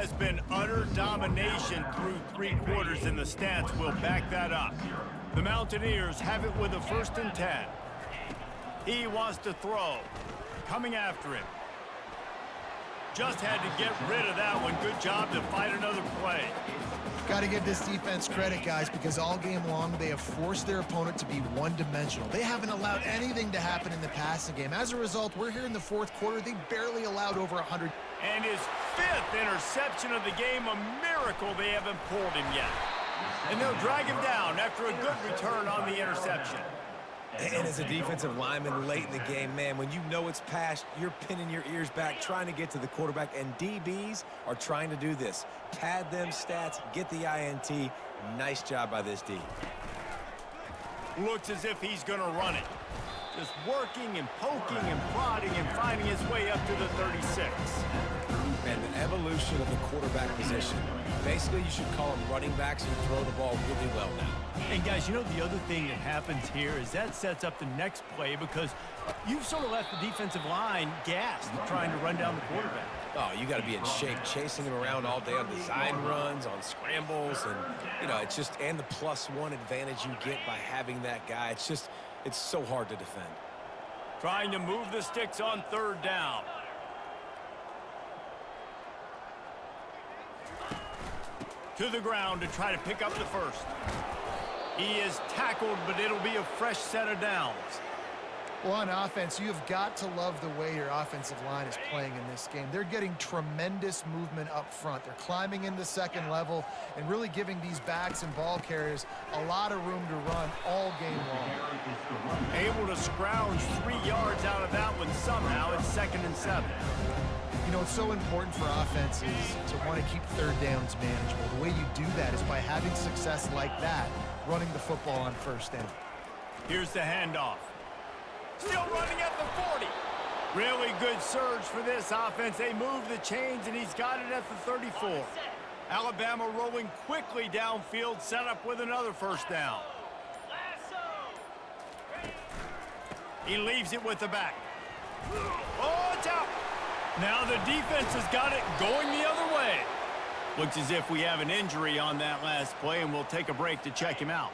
has been utter domination through 3 quarters, and the stats will back that up. The Mountaineers have it with a 1st and 10. He wants to throw. Coming after him. Just had to get rid of that one. Good job to fight another play. Got to give this defense credit, guys, because all game long they have forced their opponent to be one-dimensional. They haven't allowed anything to happen in the passing game. As a result, we're here in the 4th quarter. They barely allowed over 100. And his 5th interception of the game, a miracle they haven't pulled him yet. And they'll drag him down after a good return on the interception. And as a defensive lineman late in the game, man, when you know it's past, you're pinning your ears back, trying to get to the quarterback, and DBs are trying to do this. Pad them stats, get the INT. Nice job by this D. Looks as if he's going to run it. Just working and poking and prodding and finding his way up to the 36. And the evolution of the quarterback position. Basically, you should call them running backs who throw the ball really well now. And guys, you know the other thing that happens here is that sets up the next play because you've sort of left the defensive line gassed trying to run down the quarterback. Oh, you got to be in shape, chasing him around all day on design runs, on scrambles, and, you know, it's just, and the +1 advantage you get by having that guy. It's just, it's so hard to defend. Trying to move the sticks on 3rd down. To the ground to try to pick up the 1st. He is tackled, but it'll be a fresh set of downs. Well, on offense, you've got to love the way your offensive line is playing in this game. They're getting tremendous movement up front. They're climbing into 2nd level and really giving these backs and ball carriers a lot of room to run all game long. Able to scrounge 3 yards out of that one somehow. It's 2nd and 7. You know, it's so important for offenses to want to keep 3rd downs manageable. The way you do that is by having success like that, running the football on 1st down. Here's the handoff. Still running at the 40. Really good surge for this offense. They move the chains, and he's got it at the 34. Alabama rolling quickly downfield, set up with another 1st down. He leaves it with the back. Oh, it's out. Now the defense has got it going the other way. Looks as if we have an injury on that last play, and we'll take a break to check him out.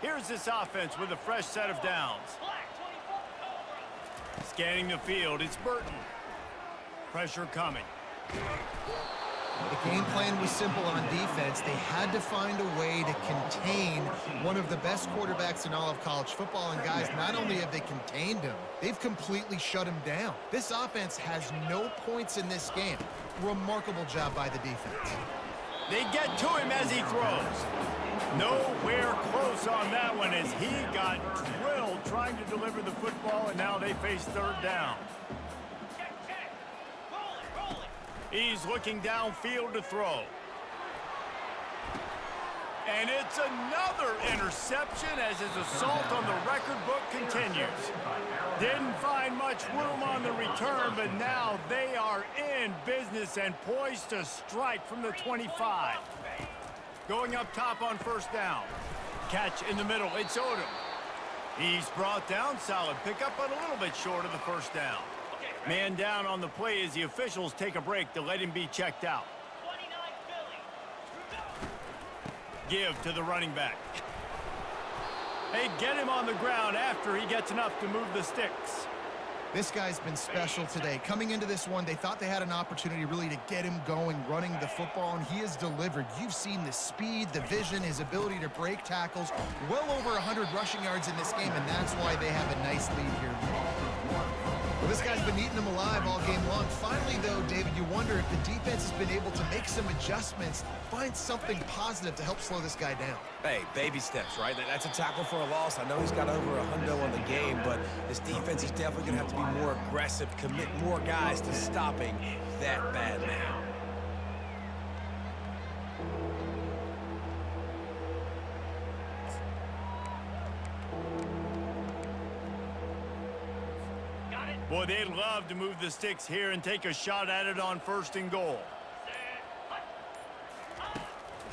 Here's this offense with a fresh set of downs. Scanning the field, it's Burton. Pressure coming. The game plan was simple on defense. They had to find a way to contain one of the best quarterbacks in all of college football. And guys, not only have they contained him, they've completely shut him down. This offense has no points in this game. Remarkable job by the defense. They get to him as he throws. Nowhere close on that one as he got drilled trying to deliver the football, and now they face 3rd down. He's looking downfield to throw. And it's another interception as his assault on the record book continues. Didn't find much room on the return, but now they are in business and poised to strike from the 25. Going up top on 1st down. Catch in the middle. It's Odom. He's brought down. Solid pickup, but a little bit short of the 1st down. Man down on the play as the officials take a break to let him be checked out. Give to the running back. They get him on the ground after he gets enough to move the sticks. This guy's been special today. Coming into this one, they thought they had an opportunity really to get him going, running the football, and he has delivered. You've seen the speed, the vision, his ability to break tackles. Well over 100 rushing yards in this game, and that's why they have a nice lead here. Well, this guy's been eating them alive all game long. Finally, though, David, you wonder if the defense has been able to make some adjustments, find something positive to help slow this guy down. Hey, baby steps, right? That's a tackle for a loss. I know he's got over $100 on the game, but this defense is definitely going to have to be more aggressive, commit more guys to stopping that bad man. Boy, they'd love to move the sticks here and take a shot at it on 1st and goal.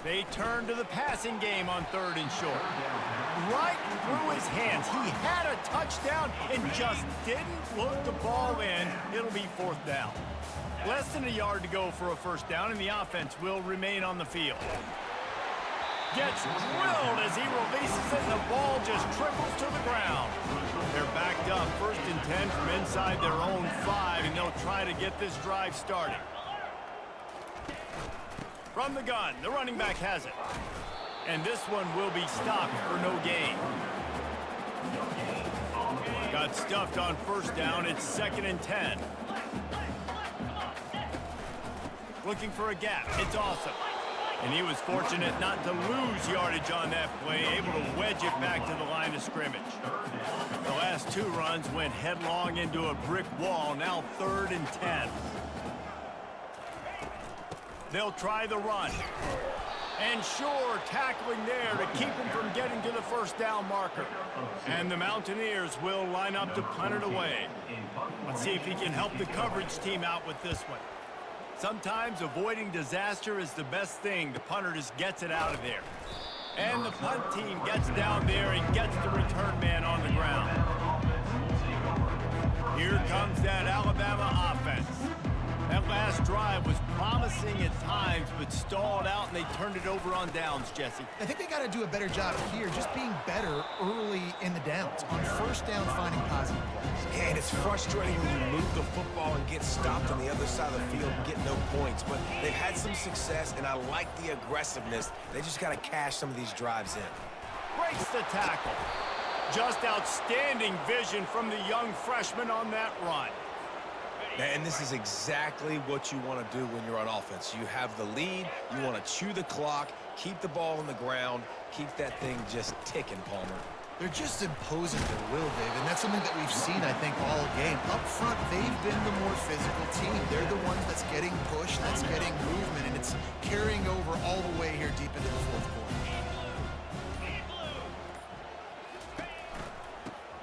They turn to the passing game on 3rd and short. right through his hands. He had a touchdown and just didn't look the ball in. It'll be 4th down. Less than a yard to go for a 1st down, and the offense will remain on the field. Gets drilled as he releases it, and the ball just trickles to the ground. They're backed up 1st and 10 from inside their own 5, and they'll try to get this drive started. From the gun, the running back has it. And this one will be stopped for no gain. Got stuffed on 1st down. It's 2nd and 10. Looking for a gap. It's awesome. And he was fortunate not to lose yardage on that play, able to wedge it back to the line of scrimmage. The last 2 runs went headlong into a brick wall, now 3rd and 10. They'll try the run. And sure, tackling there to keep him from getting to the 1st down marker. And the Mountaineers will line up to punt it away. Let's see if he can help the coverage team out with this one. Sometimes avoiding disaster is the best thing. The punter just gets it out of there. And the punt team gets down there and gets the return man on the ground. Here comes that Alabama offense. That last drive was promising at times, but stalled out, and they turned it over on downs, Jesse. I think they got to do a better job here, just being better early in the downs. On 1st down, finding positive plays. Yeah, and it's frustrating when you move the football and get stopped on the other side of the field and get no points. But they've had some success, and I like the aggressiveness. They just got to cash some of these drives in. Breaks the tackle. Just outstanding vision from the young freshman on that run. And this is exactly what you want to do when you're on offense. You have the lead, you want to chew the clock, keep the ball on the ground, keep that thing just ticking, Palmer. They're just imposing their will, Dave, and that's something that we've seen, I think, all game. Up front, they've been the more physical team. They're the ones that's getting pushed, that's getting movement, and it's carrying over all the way here deep into the 4th quarter.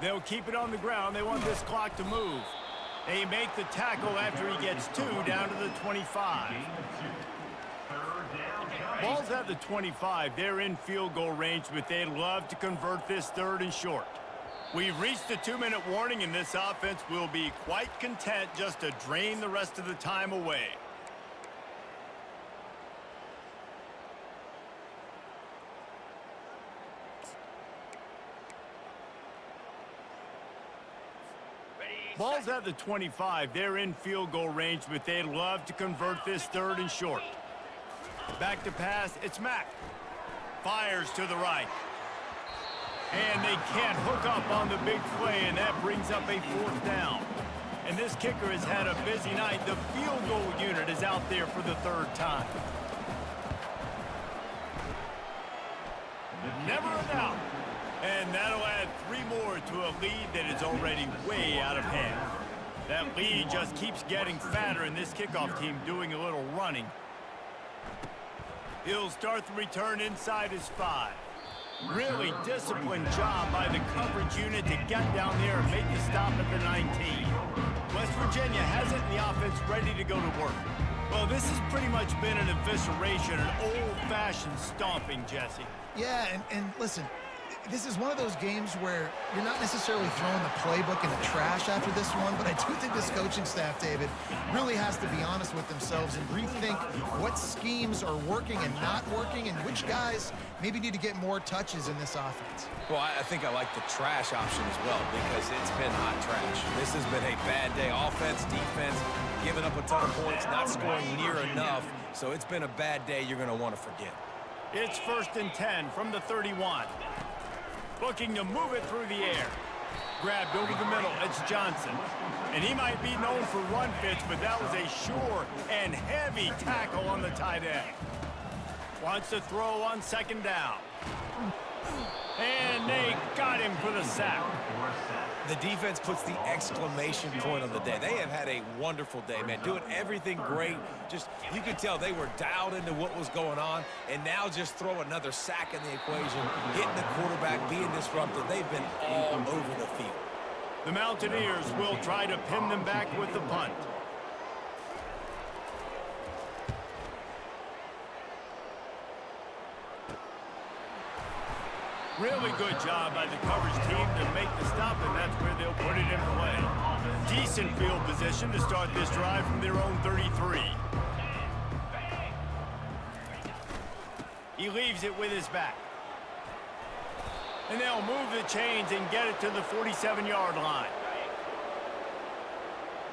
They'll keep it on the ground. They want this clock to move. They make the tackle after he gets 2 down to the 25. Ball's at the 25. They're in field goal range, but they'd love to convert this 3rd and short. We've reached the 2-minute warning, and this offense will be quite content just to drain the rest of the time away. Ball's at the 25. They're in field goal range, but they'd love to convert this 3rd and short. Back to pass. It's Mack. Fires to the right. And they can't hook up on the big play, and that brings up a 4th down. And this kicker has had a busy night. The field goal unit is out there for the 3rd time. Never a doubt. And that'll add 3 more to a lead that is already way out of hand. That lead just keeps getting fatter, and this kickoff team doing a little running. He'll start the return inside his 5. Really disciplined job by the coverage unit to get down there and make the stop at the 19. West Virginia has it, and the offense ready to go to work. Well, this has pretty much been an evisceration, an old-fashioned stomping, Jesse. Yeah, and listen, this is one of those games where you're not necessarily throwing the playbook in the trash after this one, but I do think this coaching staff, David, really has to be honest with themselves and rethink what schemes are working and not working and which guys maybe need to get more touches in this offense. Well, I think I like the trash option as well because it's been hot trash. This has been a bad day. Offense, defense, giving up a ton of points, not scoring near enough. So it's been a bad day you're going to want to forget. It's 1st and 10 from the 31. Looking to move it through the air. Grabbed over the middle. It's Johnson. And he might be known for run fits, but that was a sure and heavy tackle on the tight end. Wants to throw on 2nd down. And they got him for the sack. The defense puts the exclamation point on the day. They have had a wonderful day, man. Doing everything great. Just, you could tell they were dialed into what was going on. And now just throw another sack in the equation, hitting the quarterback, being disruptive. They've been all over the field. The Mountaineers will try to pin them back with the punt. Really good job by the coverage team to make the stop, and that's where they'll put it in play. Decent field position to start this drive from their own 33. He leaves it with his back. And they'll move the chains and get it to the 47-yard line.